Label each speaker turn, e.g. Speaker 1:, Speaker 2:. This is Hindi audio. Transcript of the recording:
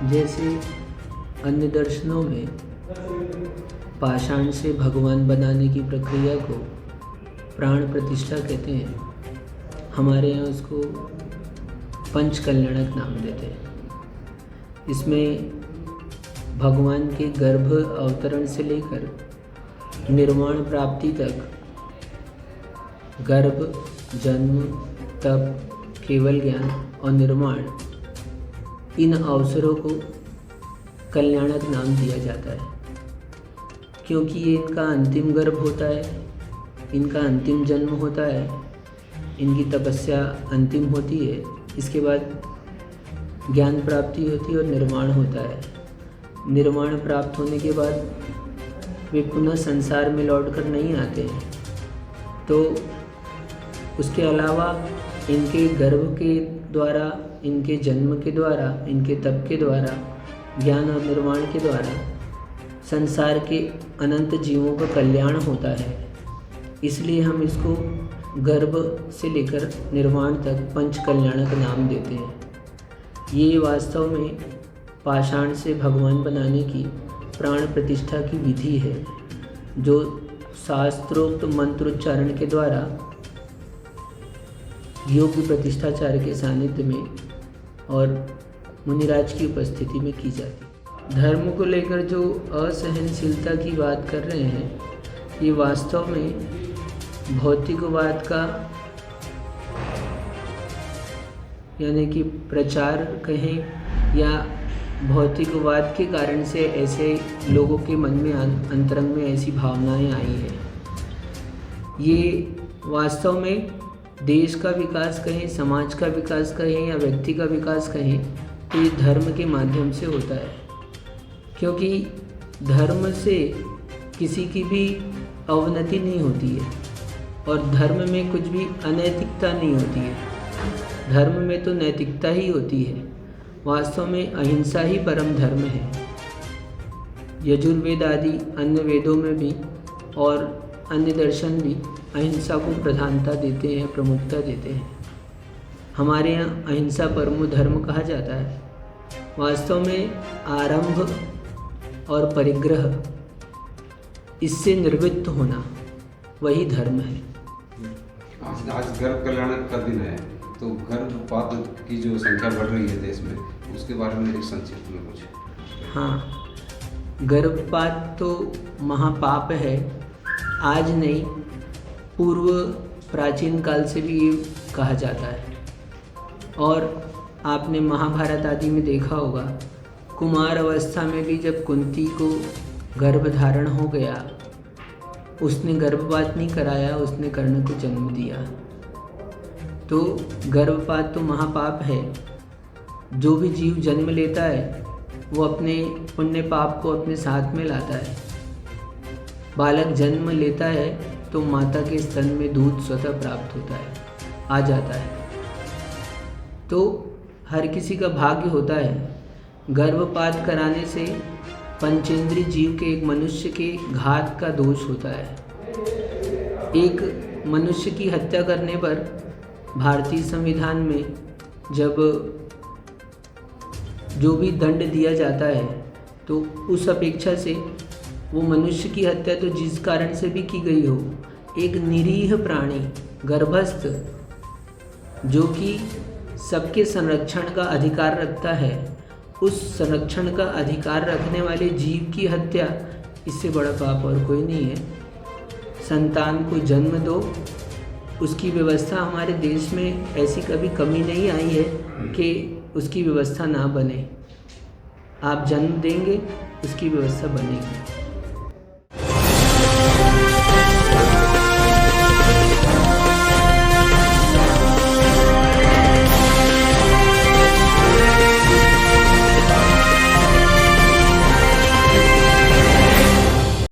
Speaker 1: जैसे अन्य दर्शनों में पाषाण से भगवान बनाने की प्रक्रिया को प्राण प्रतिष्ठा कहते हैं, हमारे यहाँ उसको पंचकल्याणक नाम देते हैं। इसमें भगवान के गर्भ अवतरण से लेकर निर्वाण प्राप्ति तक गर्भ, जन्म, तप, केवल ज्ञान और निर्माण, इन अवसरों को कल्याणक नाम दिया जाता है, क्योंकि ये इनका अंतिम गर्भ होता है, इनका अंतिम जन्म होता है, इनकी तपस्या अंतिम होती है, इसके बाद ज्ञान प्राप्ति होती है और निर्माण होता है। निर्माण प्राप्त होने के बाद वे पुनः संसार में लौटकर नहीं आते हैं। तो उसके अलावा इनके गर्भ के द्वारा, इनके जन्म के द्वारा, इनके तप के द्वारा, ज्ञान और निर्माण के द्वारा संसार के अनंत जीवों का कल्याण होता है। इसलिए हम इसको गर्भ से लेकर निर्वाण तक पंच कल्याणक नाम देते हैं। ये वास्तव में पाषाण से भगवान बनाने की प्राण प्रतिष्ठा की विधि है, जो शास्त्रोक्त मंत्रोच्चारण के द्वारा योग्य प्रतिष्ठाचार्य के सानिध्य में और मुनिराज की उपस्थिति में की जाती है। धर्म को लेकर जो असहनशीलता की बात कर रहे हैं, ये वास्तव में भौतिकवाद का यानी कि प्रचार कहें या भौतिकवाद के कारण से ऐसे लोगों के मन में अंतरंग में ऐसी भावनाएं आई हैं। ये वास्तव में देश का विकास कहें, समाज का विकास कहें या व्यक्ति का विकास कहें, तो ये धर्म के माध्यम से होता है, क्योंकि धर्म से किसी की भी अवनति नहीं होती है और धर्म में कुछ भी अनैतिकता नहीं होती है। धर्म में तो नैतिकता ही होती है। वास्तव में अहिंसा ही परम धर्म है। यजुर्वेद आदि अन्य वेदों में भी और अन्य दर्शन भी अहिंसा को प्रधानता देते हैं, प्रमुखता देते हैं। हमारे यहाँ अहिंसा परमो धर्म कहा जाता है। वास्तव में आरंभ और परिग्रह, इससे निर्वृत्त होना, वही धर्म है।
Speaker 2: आज गर्भ कल्याण का दिन है, तो गर्भपात की जो संख्या बढ़ रही है देश में, उसके बारे में एक संक्षिप्त में कुछ।
Speaker 1: हाँ, गर्भपात तो महापाप है। आज नहीं, पूर्व प्राचीन काल से भी ये कहा जाता है। और आपने महाभारत आदि में देखा होगा, कुमार अवस्था में भी जब कुंती को गर्भ धारण हो गया, उसने गर्भपात नहीं कराया, उसने कर्ण को जन्म दिया। तो गर्भपात तो महापाप है। जो भी जीव जन्म लेता है वो अपने पुण्य पाप को अपने साथ में लाता है। बालक जन्म लेता है तो माता के स्तन में दूध स्वतः प्राप्त होता है, आ जाता है। तो हर किसी का भाग्य होता है। गर्भपात कराने से पंचेंद्रिय जीव के एक मनुष्य के घात का दोष होता है। एक मनुष्य की हत्या करने पर भारतीय संविधान में जब जो भी दंड दिया जाता है, तो उस अपेक्षा से वो मनुष्य की हत्या तो जिस कारण से भी की गई हो, एक निरीह प्राणी गर्भस्थ जो कि सबके संरक्षण का अधिकार रखता है, उस संरक्षण का अधिकार रखने वाले जीव की हत्या, इससे बड़ा पाप और कोई नहीं है। संतान को जन्म दो, उसकी व्यवस्था हमारे देश में ऐसी कभी कमी नहीं आई है कि उसकी व्यवस्था ना बने। आप जन्म देंगे, उसकी व्यवस्था बनेगी।